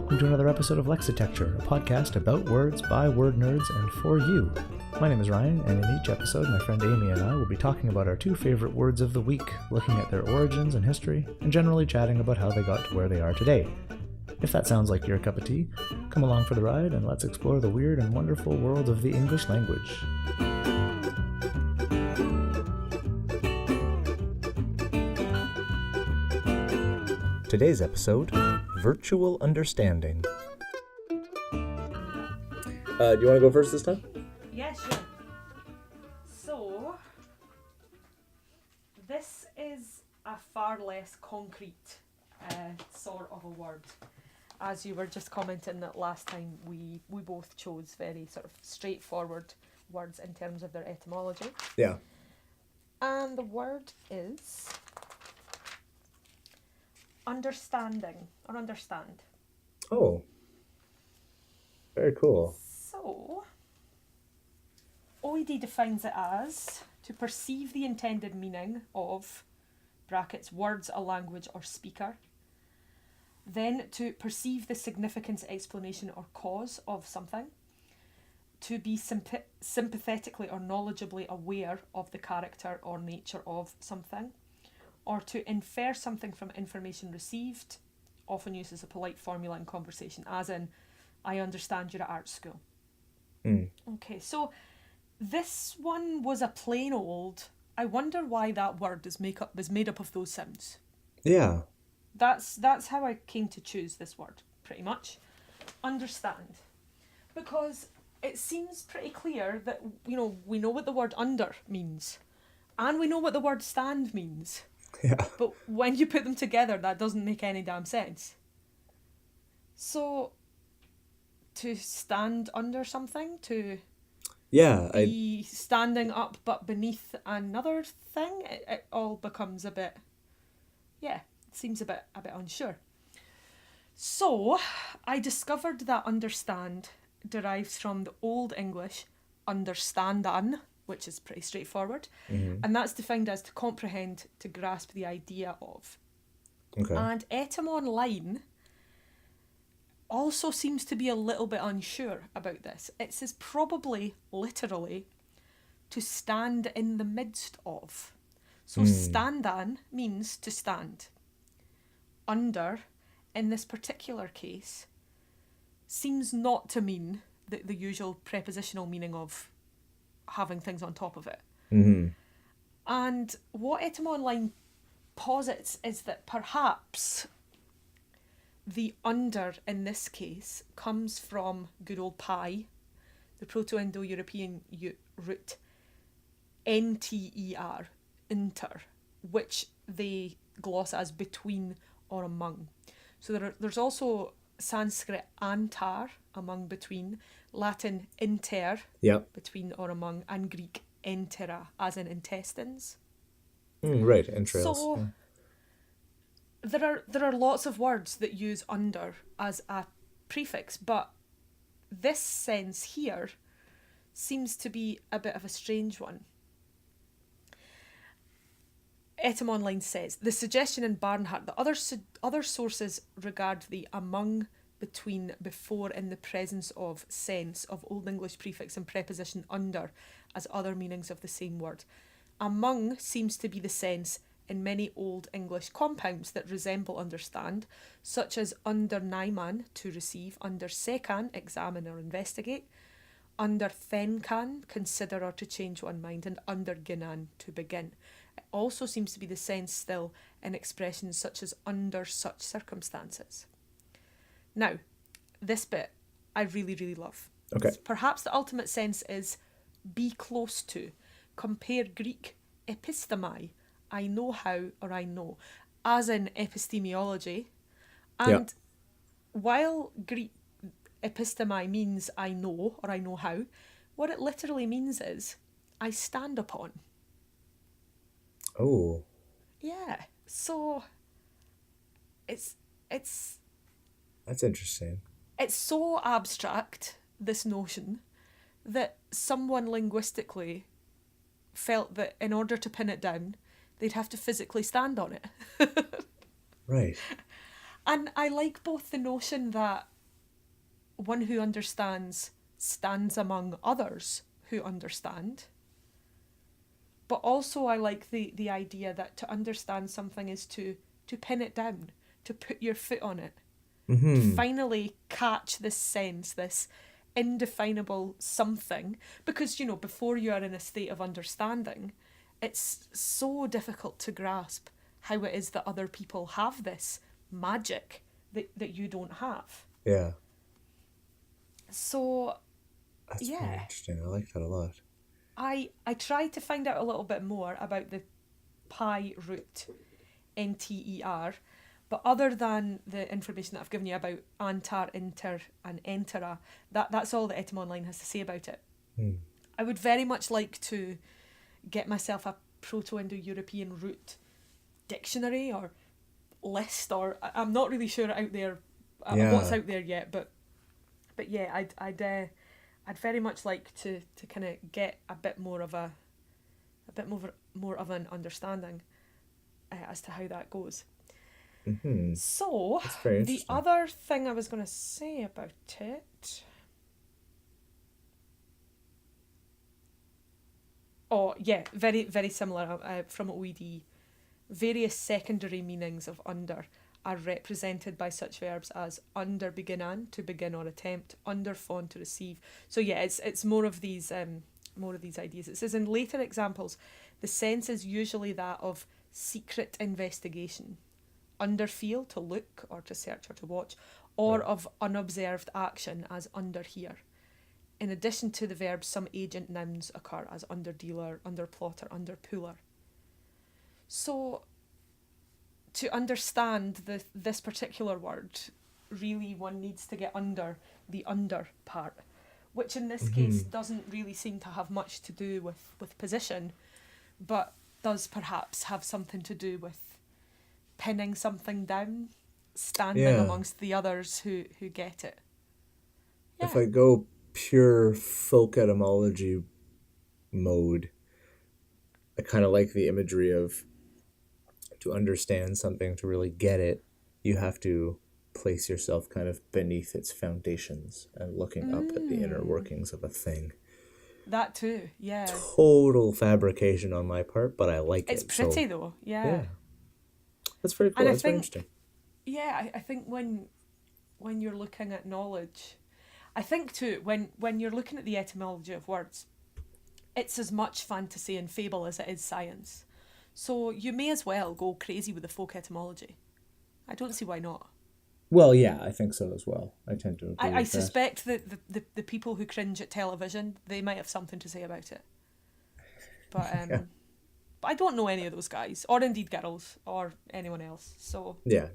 welcome to another episode of Lexitecture, a podcast about words by word nerds and for you. My name is Ryan, and in each episode, my friend Amy and I will be talking about our two favorite words of the week, looking at their origins and history, and generally chatting about how they got to where they are today. If that sounds like your cup of tea, come along for the ride and let's explore the weird and wonderful world of the English language. Today's episode, Virtual Understanding. Do you want to go first this time? Yeah, sure. So, this is a far less concrete sort of a word. As you were just commenting that last time we both chose very sort of straightforward words in terms of their etymology. Yeah. And the word is understanding, or understand. Oh. Very cool. So, OED defines it as to perceive the intended meaning of, brackets, words, a language, or speaker. Then to perceive the significance, explanation, or cause of something. To be sympathetically or knowledgeably aware of the character or nature of something. Or to infer something from information received, often used as a polite formula in conversation, as in, I understand you're at art school. Okay, so this one was a plain old, I wonder why that word is made up of those sounds. Yeah. That's how I came to choose this word, pretty much. Understand. Because it seems pretty clear that, we know what the word under means. And we know what the word stand means. Yeah. But when you put them together, that doesn't make any damn sense. So, to stand under something, to be standing up but beneath another thing, it all becomes a bit, it seems a bit unsure. So, I discovered that understand derives from the Old English understandan, which is pretty straightforward. Mm-hmm. And that's defined as to comprehend, to grasp the idea of. Okay. And Etymonline also seems to be a little bit unsure about this. It says probably, literally, to stand in the midst of. So standan means to stand. Under, in this particular case, seems not to mean the usual prepositional meaning of having things on top of it. Mm-hmm. And what Etymonline posits is that perhaps the under in this case comes from good old pi, the Proto-Indo-European root nter, inter, which they gloss as between or among. So there's also Sanskrit antar, among, between, Latin inter, between or among, and Greek entera, as in intestines. Right, entrails. So there are lots of words that use under as a prefix, but this sense here seems to be a bit of a strange one. Etymonline says, the suggestion in Barnhart that other sources regard the among, between, before, in the presence of sense of Old English prefix and preposition under as other meanings of the same word. Among seems to be the sense in many Old English compounds that resemble understand, such as under naiman, to receive, under sekan, examine or investigate, under thenkan, consider or to change one mind, and under ginan, to begin. It also seems to be the sense still in expressions such as under such circumstances. Now, this bit I really, really love. Okay. Perhaps the ultimate sense is be close to. Compare Greek epistemai, I know how or I know, as in epistemology. And while Greek epistemai means I know or I know how, what it literally means is I stand upon. Oh. Yeah. So it's that's interesting. It's so abstract, this notion, that someone linguistically felt that in order to pin it down, they'd have to physically stand on it. Right. And I like both the notion that one who understands stands among others who understand. But also I like the idea that to understand something is to pin it down, to put your foot on it, to finally catch this sense, this indefinable something. Because, before you are in a state of understanding, it's so difficult to grasp how it is that other people have this magic that you don't have. Yeah. So, That's very interesting. I like that a lot. I tried to find out a little bit more about the pi root, NTER, but other than the information that I've given you about antar, inter, and entera, that's all the Etym-Online has to say about it. I would very much like to get myself a Proto-Indo-European root dictionary or list, or I'm not really sure out there what's out there yet, but yeah, I'd very much like to kind of get a bit more of an understanding as to how that goes. So the other thing I was going to say about it. Oh yeah, very very similar from OED. Various secondary meanings of under are represented by such verbs as under beginnan, to begin or attempt, under fon, to receive. So yeah, it's more of these ideas. It says in later examples, the sense is usually that of secret investigation, under feel, to look or to search or to watch, or of unobserved action, as under here. In addition to the verbs, some agent nouns occur as under dealer, under plotter, under puller. So, to understand this particular word, really one needs to get under the under part, which in this case doesn't really seem to have much to do with position, but does perhaps have something to do with pinning something down, standing amongst the others who get it. Yeah. If I go pure folk etymology mode, I kind of like the imagery of, to understand something, to really get it, you have to place yourself kind of beneath its foundations and looking up at the inner workings of a thing. That too, yeah. Total fabrication on my part, but I like it's it. It's pretty though, yeah. That's very cool. That's very interesting. Yeah, I think when you're looking at knowledge, I think too, when you're looking at the etymology of words, it's as much fantasy and fable as it is science. So you may as well go crazy with the folk etymology. I don't see why not. Well, yeah, I think so as well. I tend to agree I suspect that the people who cringe at television, they might have something to say about it. But but I don't know any of those guys, or indeed girls, or anyone else. So yeah.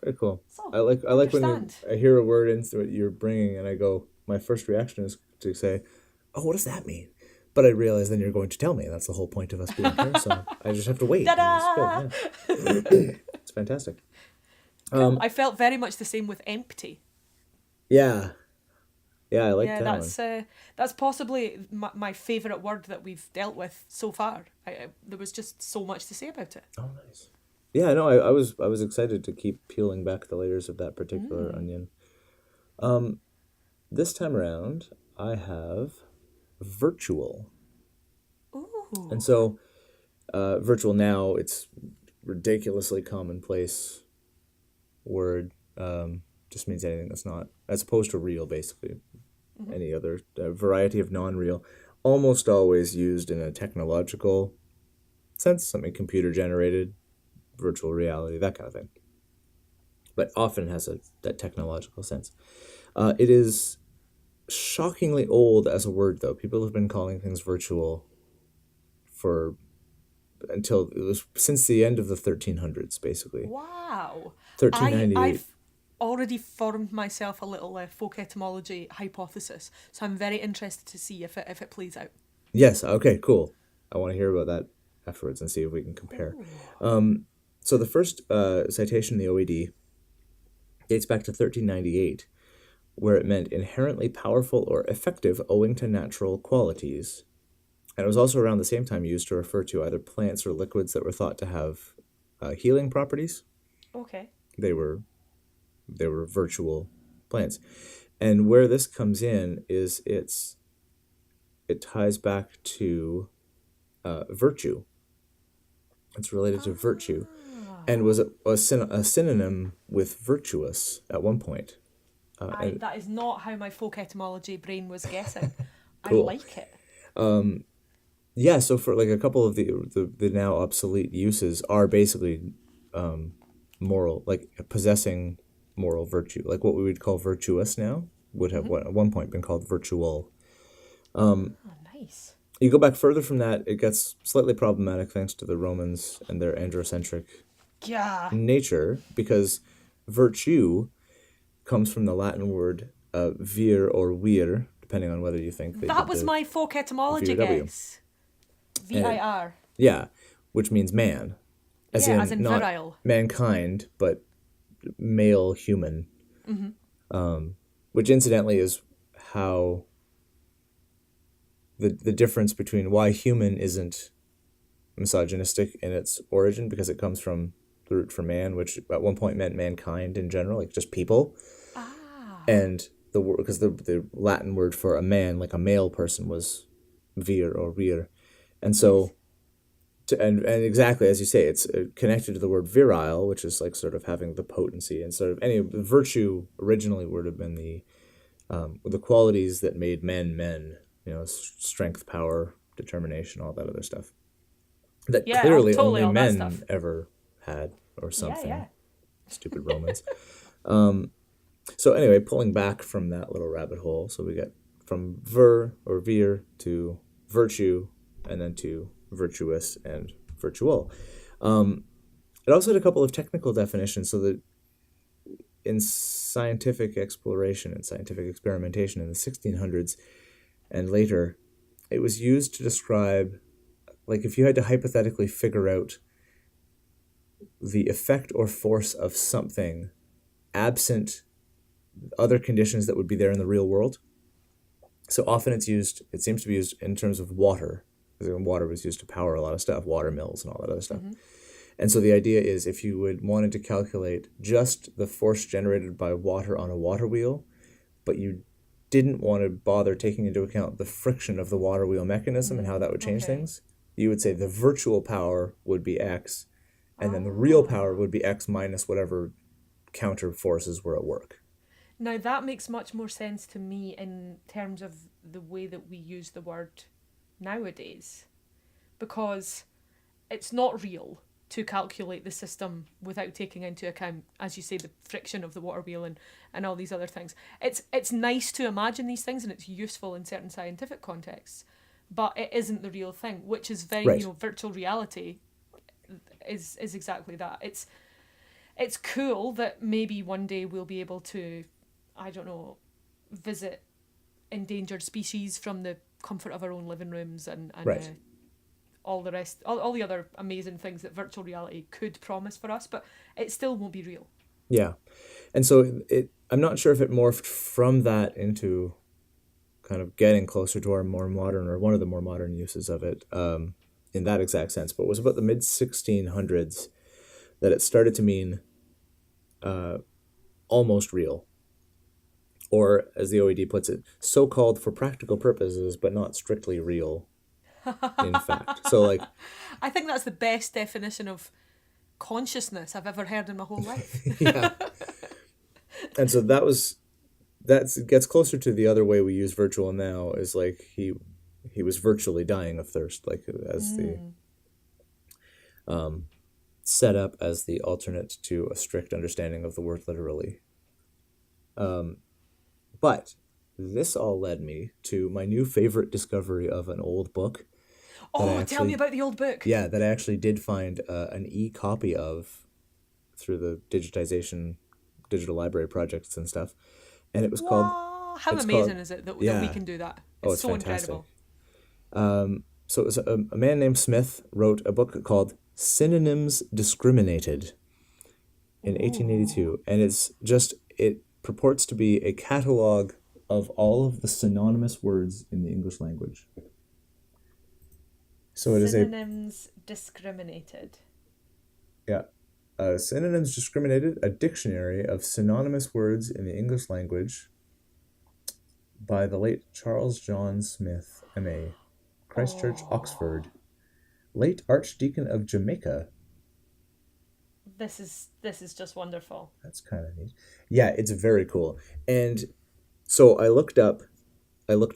Very cool. So, I like when I hear a word into it you're bringing, and I go, my first reaction is to say, "Oh, what does that mean?" But I realize then you're going to tell me. That's the whole point of us being here. So I just have to wait. Ta-da! It's fantastic. Cool. I felt very much the same with empty. Yeah, I like that one. That's possibly my favourite word that we've dealt with so far. There was just so much to say about it. Oh, nice. Yeah, no, I was excited to keep peeling back the layers of that particular onion. This time around, I have virtual. Ooh. And so, virtual now, it's ridiculously commonplace word. Just means anything that's not, as opposed to real, basically. Any other variety of non-real. Almost always used in a technological sense, something computer generated, virtual reality, that kind of thing. But often has that technological sense. It is shockingly old as a word, though. People have been calling things virtual since the end of the 1300s, basically. Wow. 1398. I've already formed myself a little folk etymology hypothesis, so I'm very interested to see if it plays out. Yes, okay, cool. I want to hear about that afterwards and see if we can compare. So the first citation in the OED dates back to 1398, where it meant inherently powerful or effective owing to natural qualities. And it was also around the same time used to refer to either plants or liquids that were thought to have healing properties. Okay. They were virtual planes. And where this comes in is it ties back to virtue. It's related to virtue, and was a synonym with virtuous at one point. That is not how my folk etymology brain was guessing. Cool. I like it. Yeah, so for like a couple of the now obsolete uses are basically moral, like possessing moral virtue. Like what we would call virtuous now would have at one point been called virtual. Oh, nice. You go back further from that, it gets slightly problematic thanks to the Romans and their androcentric Yeah. nature, because virtue comes from the Latin word vir or vir, depending on whether you think That was my folk etymology guess. VIR. Yeah, which means man. As in not virile. Mankind, but male human. Which incidentally is how the difference between why human isn't misogynistic in its origin, because it comes from the root for man, which at one point meant mankind in general, like just people. And the word, because the Latin word for a man, like a male person, was vir or vir. And so, and exactly as you say, it's connected to the word virile, which is like sort of having the potency, and sort of any virtue originally would have been the qualities that made men, strength, power, determination, all that other stuff. That clearly totally only men ever had, or something. Yeah. Stupid Romans. So anyway, pulling back from that little rabbit hole, so we get from vir or vir to virtue, and then to virtuous and virtual. It also had a couple of technical definitions, so that in scientific exploration and scientific experimentation in the 1600s and later, it was used to describe, like if you had to hypothetically figure out the effect or force of something absent other conditions that would be there in the real world. So often it seems to be used in terms of water, because water was used to power a lot of stuff, water mills and all that other stuff. And so the idea is if you wanted to calculate just the force generated by water on a water wheel, but you didn't want to bother taking into account the friction of the water wheel mechanism and how that would change things, you would say the virtual power would be X, and then the real power would be X minus whatever counter forces were at work. Now that makes much more sense to me in terms of the way that we use the word nowadays, because it's not real to calculate the system without taking into account, as you say, the friction of the water wheel and all these other things. It's nice to imagine these things, and it's useful in certain scientific contexts, but it isn't the real thing, which is very, right. Virtual reality is exactly that. It's cool that maybe one day we'll be able to, I don't know, visit endangered species from the comfort of our own living rooms and right. All the rest, all the other amazing things that virtual reality could promise for us, but it still won't be real. Yeah. And so I'm not sure if it morphed from that into kind of getting closer to our more modern, or one of the more modern uses of it in that exact sense, but it was about the mid-1600s that it started to mean almost real. Or, as the OED puts it, so-called for practical purposes, but not strictly real, in fact. So, like, I think that's the best definition of consciousness I've ever heard in my whole life. Yeah. And so that gets closer to the other way we use virtual now, is like he was virtually dying of thirst, like as the set up as the alternate to a strict understanding of the word literally. But this all led me to my new favorite discovery of an old book. Tell me about the old book. Yeah, that I actually did find an e-copy of through the digital library projects and stuff. And it was called... How amazing is it that we can do that? It's so fantastic. Incredible. So it was a man named Smith wrote a book called Synonyms Discriminated in 1882. And it purports to be a catalog of all of the synonymous words in the English language. So it Synonyms Discriminated. Yeah. Synonyms Discriminated, a dictionary of synonymous words in the English language by the late Charles John Smith, M.A., Christchurch, Oxford, late Archdeacon of Jamaica. This is just wonderful. That's kind of neat. Yeah, it's very cool. And so I looked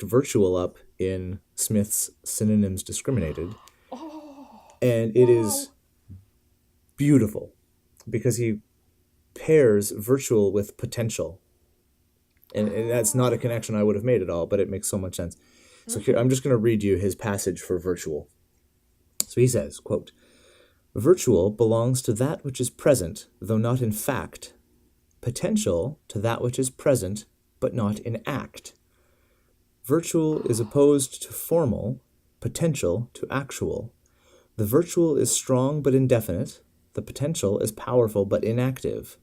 virtual up in Smith's Synonyms Discriminated, and it is beautiful because he pairs virtual with potential. And that's not a connection I would have made at all, but it makes so much sense. So here, I'm just going to read you his passage for virtual. So he says, quote, "Virtual belongs to that which is present, though not in fact. Potential to that which is present, but not in act. Virtual is opposed to formal, potential to actual. The virtual is strong but indefinite. The potential is powerful but inactive.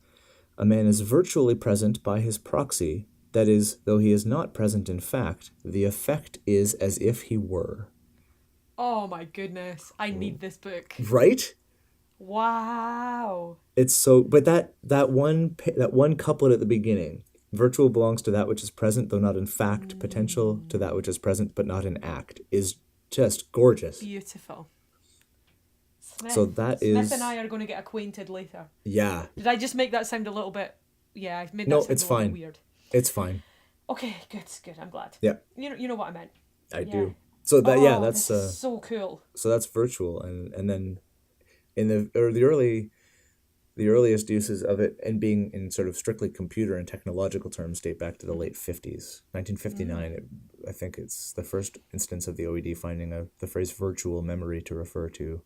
A man is virtually present by his proxy. That is, though he is not present in fact, the effect is as if he were." Oh my goodness. I need this book. Right? Wow. It's so, but that one couplet at the beginning, virtual belongs to that which is present, though not in fact, potential to that which is present, but not in act, is just gorgeous. Beautiful. Smith. So that Smith and I are going to get acquainted later. Yeah. Did I just make that sound a little bit? Yeah, I've made that No, sound it's a little fine. bit weird. It's fine. Okay, good. I'm glad. Yeah. You know what I meant. I do. So that that's this is so cool. So that's virtual, and then in the earliest uses of it and being in sort of strictly computer and technological terms date back to the late 50s. 1959, I think it's the first instance of the OED finding the phrase virtual memory to refer to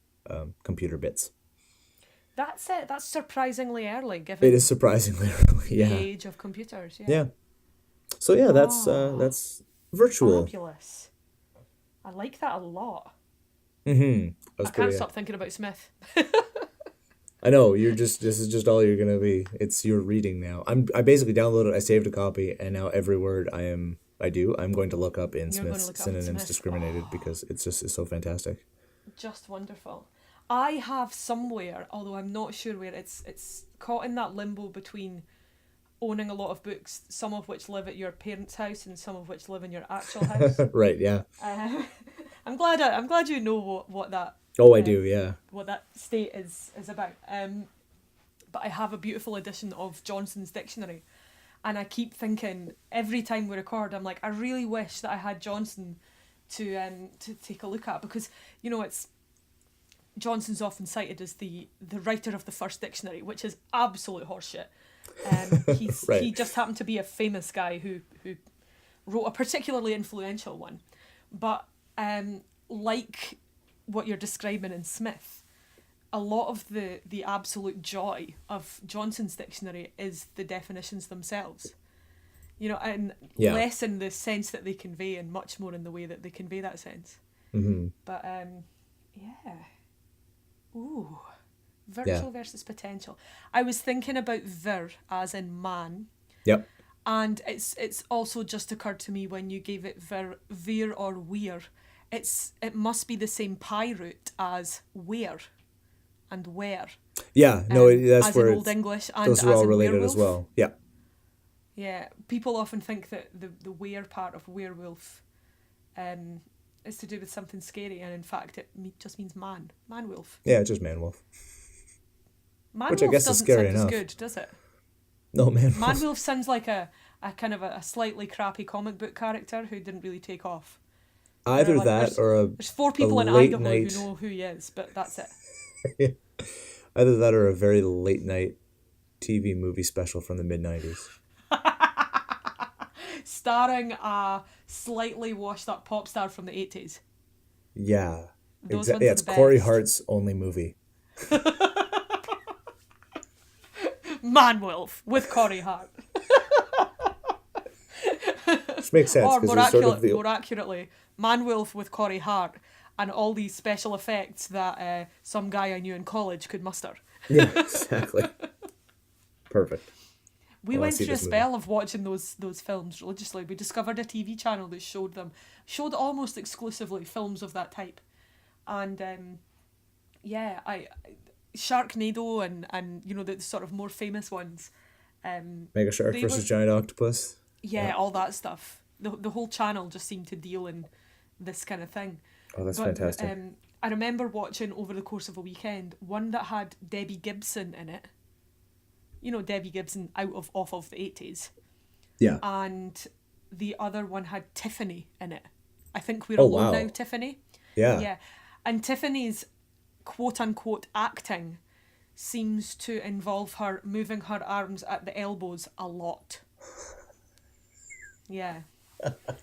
computer bits. That's it. That's surprisingly early, given It is surprisingly early, yeah. the age of computers. Yeah. So yeah, that's virtual. Fabulous. I like that a lot. Mm-hmm. I can't stop thinking about Smith. I know, this is just all you're gonna be. It's your reading now. I basically downloaded, I saved a copy, and now every word I'm going to look up in Smith's Synonyms Discriminated because it's so fantastic. Just wonderful. I have somewhere, although I'm not sure where, it's caught in that limbo between owning a lot of books, some of which live at your parents' house and some of which live in your actual house. Right, yeah. I'm glad you know what that. Oh, I do, yeah. What that state is about. But I have a beautiful edition of Johnson's dictionary, and I keep thinking every time we record, I'm like, I really wish that I had Johnson to take a look at, because it's Johnson's often cited as the writer of the first dictionary, which is absolute horseshit. Right. He just happened to be a famous guy who wrote a particularly influential one, but like what you're describing in Smith, a lot of the absolute joy of Johnson's dictionary is the definitions themselves, and less in the sense that they convey and much more in the way that they convey that sense. Mm-hmm. But ooh, virtual versus potential. I was thinking about vir as in man. Yep. And it's also just occurred to me when you gave it veer or weir. It must be the same pi root as where and where. Yeah, no, that's as where in Old English and those are as all in related werewolf. as well. Yeah. Yeah, people often think that the where part of werewolf is to do with something scary, and in fact it just means man-wolf. Yeah, it's just man-wolf. Man-wolf which I guess is doesn't scary sound enough. as good, does it? No, man-wolf. Man-wolf sounds like a kind of a slightly crappy comic book character who didn't really take off. Either Like, that or there's 4 people in late Idaho night... who know who he is, but that's it. Either that or a very late night TV movie special from the mid-90s. Starring a slightly washed up pop star from the 80s. Yeah. Those exactly. ones Yeah, are it's the Corey best. Hart's only movie. Man-wolf with Corey Hart. Which makes sense. Or more accurately, Man-wolf with Corey Hart and all these special effects that some guy I knew in college could muster. Yeah, exactly. Perfect. We went through a spell of watching those films religiously. We discovered a TV channel that showed almost exclusively films of that type. And Sharknado and the sort of more famous ones. Mega Shark They versus were, Giant Octopus. yeah, all that stuff. The whole channel just seemed to deal in this kind of thing. Oh, that's But fantastic. I remember watching over the course of a weekend one that had Debbie Gibson in it. You know, Debbie Gibson off of the 80s. Yeah. And the other one had Tiffany in it. I think we're Oh, alone wow. now, Tiffany. Yeah. Yeah. And Tiffany's quote unquote acting seems to involve her moving her arms at the elbows a lot. Yeah.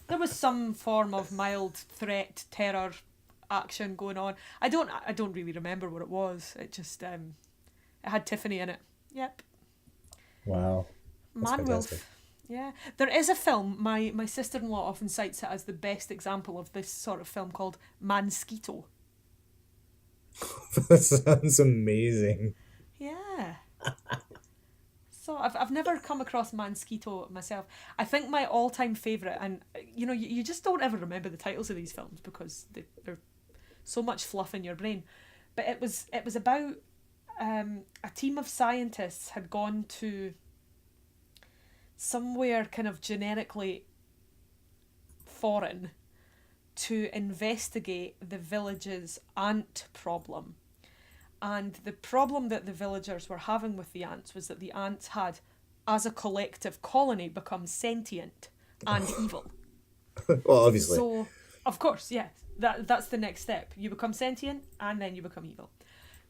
There was some form of mild threat, terror action going on. I don't really remember what it was. It just it had Tiffany in it. Yep. Wow. That's Man fantastic. Wolf. Yeah. There is a film, my sister-in-law often cites it as the best example of this sort of film, called Mansquito. That sounds amazing. Yeah. So I've never come across Mansquito myself. I think my all-time favourite, and you just don't ever remember the titles of these films because they're so much fluff in your brain. But it was about a team of scientists had gone to somewhere kind of generically foreign to investigate the village's ant problem. And the problem that the villagers were having with the ants was that the ants had, as a collective colony, become sentient and evil. Well, obviously. So, of course, yes, that's the next step. You become sentient and then you become evil.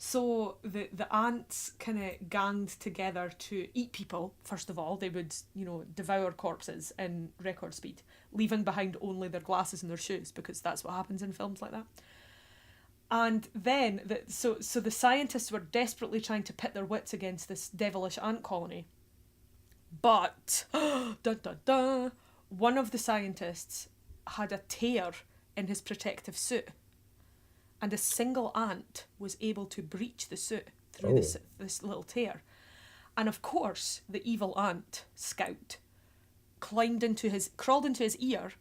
So the ants kind of ganged together to eat people. First of all, they would, devour corpses in record speed, leaving behind only their glasses and their shoes, because that's what happens in films like that. And then, so the scientists were desperately trying to pit their wits against this devilish ant colony. But, dun, dun, dun, one of the scientists had a tear in his protective suit. And a single ant was able to breach the suit through this little tear. And of course, the evil ant, Scot, crawled into his ear,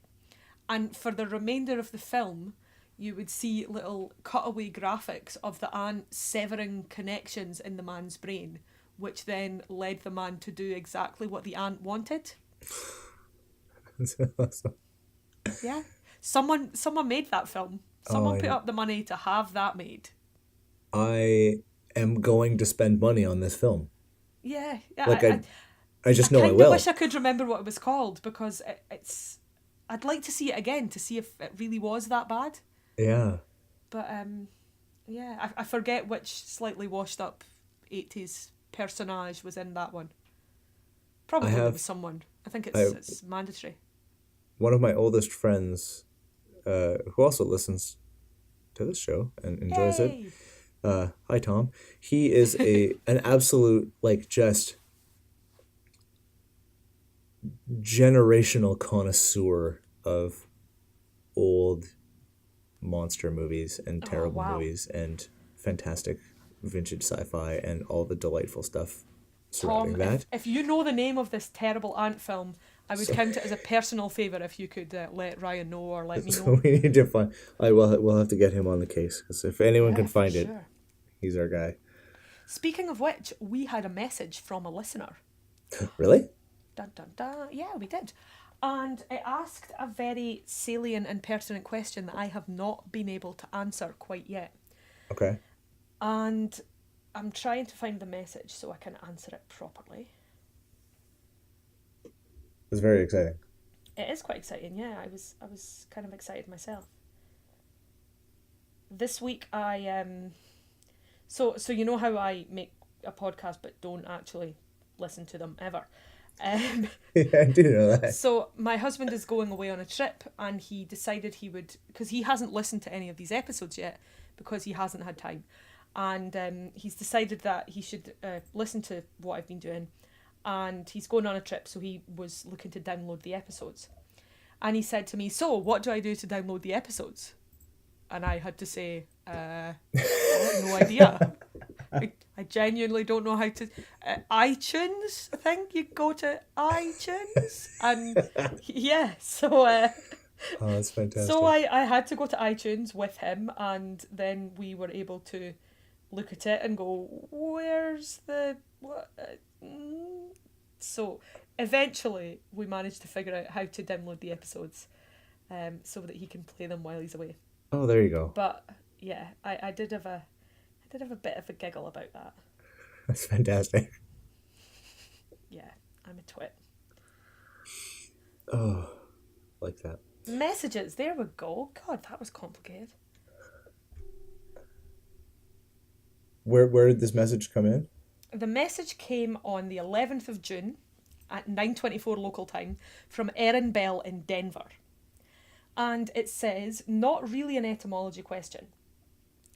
and for the remainder of the film, you would see little cutaway graphics of the ant severing connections in the man's brain, which then led the man to do exactly what the ant wanted. That's awesome. Yeah. Someone made that film. Someone put up the money to have that made. I am going to spend money on this film. Yeah. Like, I just know I kinda will. wish I could remember what it was called, because it's... I'd like to see it again to see if it really was that bad. Yeah. But, yeah, I forget which slightly washed up 80s personage was in that one. Probably there was someone. I think it's mandatory. One of my oldest friends, who also listens to this show and enjoys it. Hi, Tom. He is an absolute, just generational connoisseur of old monster movies and terrible movies and fantastic vintage sci-fi and all the delightful stuff surrounding Tom, that. If you know the name of this terrible ant film, I would count it as a personal favour if you could let Ryan know or let me know. So we need to find... we'll have to get him on the case, because if anyone can find it, he's our guy. Speaking of which, we had a message from a listener. Really? Dun, dun, dun. Yeah, we did. And it asked a very salient and pertinent question that I have not been able to answer quite yet. Okay. And I'm trying to find the message so I can answer it properly. It's very exciting. It is quite exciting, yeah. I was kind of excited myself. This week so you know how I make a podcast but don't actually listen to them ever. Yeah, I do know that. So my husband is going away on a trip, and he decided he would, because he hasn't listened to any of these episodes yet because he hasn't had time, and he's decided that he should listen to what I've been doing, and he's going on a trip, so he was looking to download the episodes. And he said to me, "So, what do I do to download the episodes?" And I had to say, I have no idea. I genuinely don't know how to... iTunes, I think you go to iTunes. And yeah, so... oh, that's fantastic. So I had to go to iTunes with him, and then we were able to look at it and go, where's the... what? So eventually we managed to figure out how to download the episodes so that he can play them while he's away. Oh, there you go. But yeah, I did have a bit of a giggle about that. That's fantastic. Yeah, I'm a twit. Oh, like that. Messages, there we go. God, that was complicated. Where did this message come in? The message came on the 11th of June at 9:24 local time from Erin Bell in Denver. And it says, not really an etymology question,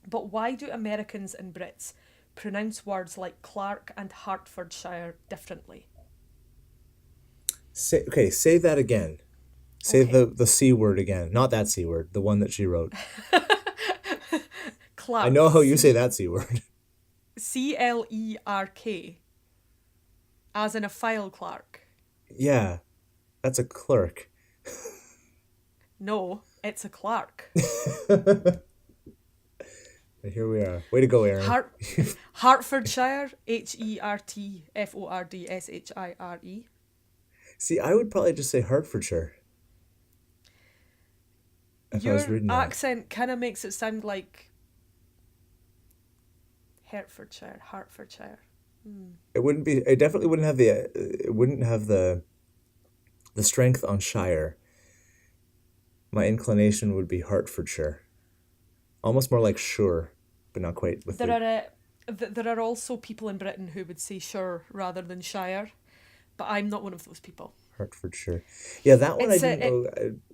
but why do Americans and Brits pronounce words like Clark and Hertfordshire differently? Say that again. Say the C word again. Not that C word, the one that she wrote. Clark. I know how you say that C word. Clerk. As in a file clerk. Yeah, that's a clerk. No, it's a clerk. Here we are. Way to go, Aaron. Hertfordshire, Hertfordshire. See, I would probably just say Hertfordshire. If I was reading Your that. accent kind of makes it sound like Hertfordshire. It wouldn't be. It definitely wouldn't have the. It wouldn't have the strength on Shire. My inclination would be Hertfordshire. Almost more like Sure, but not quite. There are also people in Britain who would say Shire rather than Shire, but I'm not one of those people. Hertfordshire. Yeah, that one I didn't know.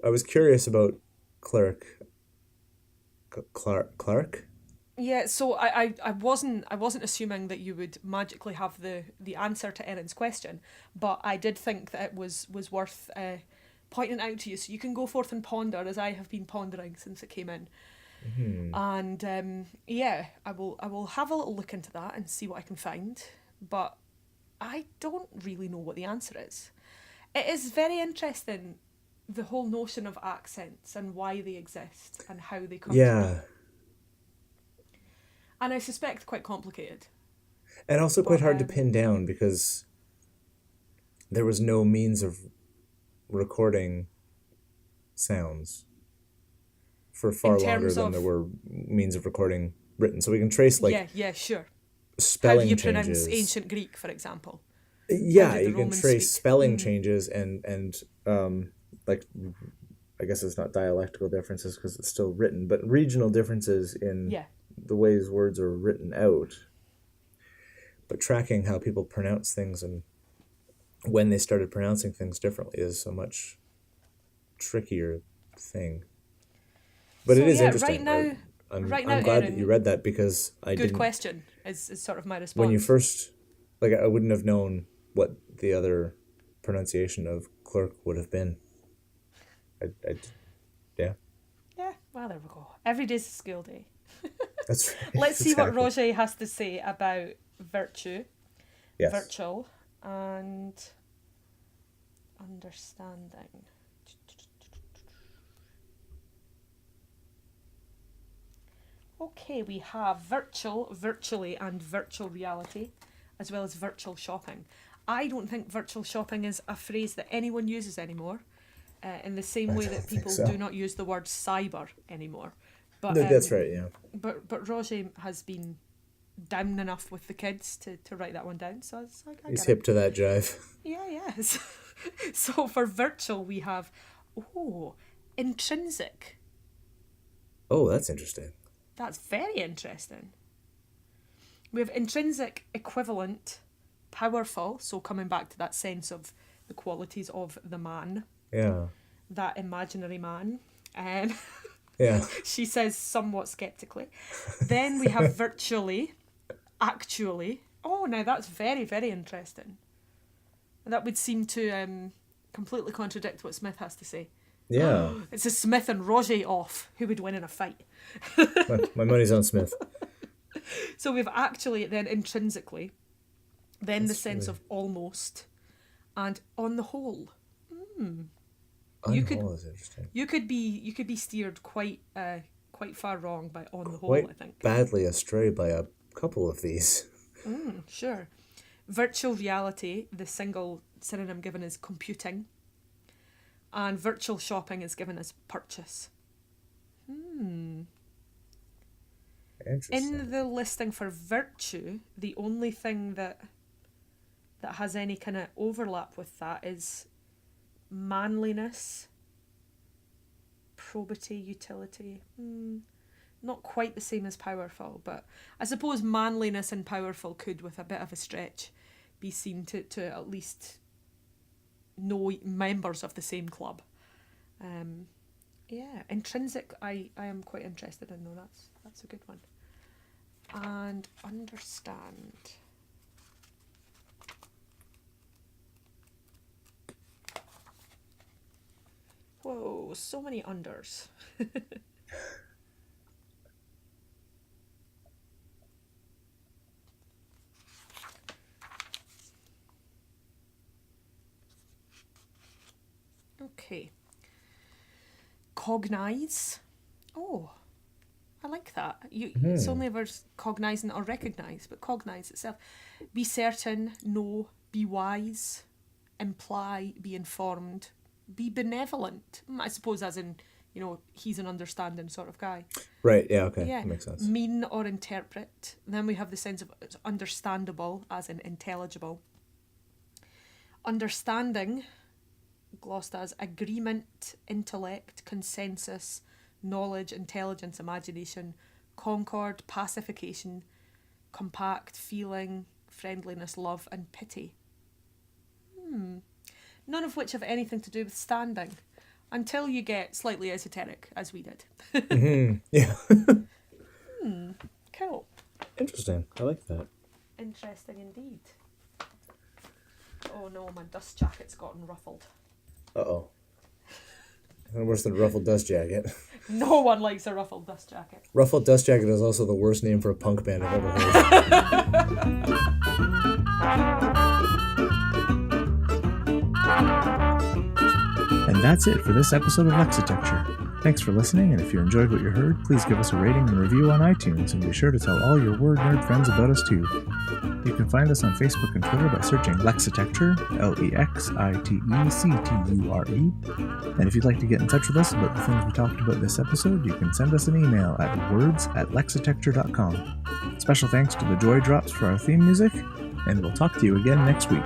I was curious about Clark. Yeah, so I wasn't assuming that you would magically have the answer to Erin's question, but I did think that it was worth pointing out to you, so you can go forth and ponder as I have been pondering since it came in. Mm-hmm. And yeah, I will have a little look into that and see what I can find, but I don't really know what the answer is. It is very interesting, the whole notion of accents and why they exist and how they come to be. And I suspect quite complicated. And also quite hard to pin down because there was no means of recording sounds for far longer than there were means of recording written. So we can trace sure. Spelling How do you changes. pronounce ancient Greek, for example? Yeah, you can trace spelling changes and like, I guess it's not dialectical differences because it's still written, but regional differences in the ways words are written out. But tracking how people pronounce things and when they started pronouncing things differently is a much trickier thing. But it is interesting. I'm glad Erin, that you read that because I didn't... Good question is sort of my response. When you first... Like, I wouldn't have known what the other pronunciation of clerk would have been. Yeah. Yeah, well, there we go. Every day's a school day. That's right. Let's see what Roger has to say about virtue, virtual, and understanding. Okay, we have virtually, and virtual reality, as well as virtual shopping. I don't think virtual shopping is a phrase that anyone uses anymore, in the same way that people do not use the word cyber anymore. But no, that's right, yeah. But Roger has been down enough with the kids to write that one down, so I he's hip to that jive. Yeah. So for virtual we have intrinsic. Oh, that's interesting. That's very interesting. We have intrinsic, equivalent, powerful, so coming back to that sense of the qualities of the man. Yeah. That imaginary man. Yeah. She says somewhat sceptically. Then we have virtually, actually. Oh, now that's very, very interesting. That would seem to completely contradict what Smith has to say. Yeah. It's a Smith and Roger off. Who would win in a fight? My money's on Smith. So we've actually, then intrinsically, then that's the sense of almost, and on the whole. You could be steered quite far wrong by on the whole, I think. Badly astray by a couple of these. Sure. Virtual reality, the single synonym given is computing. And virtual shopping is given as purchase. Interesting. In the listing for virtue, the only thing that has any kind of overlap with that is manliness, probity, utility. Not quite the same as powerful, but I suppose manliness and powerful could, with a bit of a stretch, be seen to at least know members of the same club. Intrinsic, I am quite interested in, though. That's a good one. And understand. Whoa, so many unders. Okay. Cognize. Oh, I like that. It's only ever cognizant or recognize, but cognize itself. Be certain, know, be wise, imply, be informed, be benevolent. I suppose as in, he's an understanding sort of guy. Right, yeah, okay. Yeah. That makes sense. Mean or interpret. And then we have the sense of understandable as in intelligible. Understanding, glossed as agreement, intellect, consensus, knowledge, intelligence, imagination, concord, pacification, compact, feeling, friendliness, love, and pity. None of which have anything to do with standing, until you get slightly esoteric, as we did. Yeah. Cool. Interesting. I like that. Interesting indeed. Oh no, my dust jacket's gotten ruffled. Uh-oh. Worse than a ruffled dust jacket. No one likes a ruffled dust jacket. Ruffled dust jacket is also the worst name for a punk band I've ever heard. And that's it for this episode of Lexitecture. Thanks for listening, and if you enjoyed what you heard, please give us a rating and review on iTunes, and be sure to tell all your word nerd friends about us too. You can find us on Facebook and Twitter by searching Lexitecture, Lexitecture. And if you'd like to get in touch with us about the things we talked about this episode, you can send us an email at words@lexitecture.com. Special thanks to the Joy Drops for our theme music, and we'll talk to you again next week.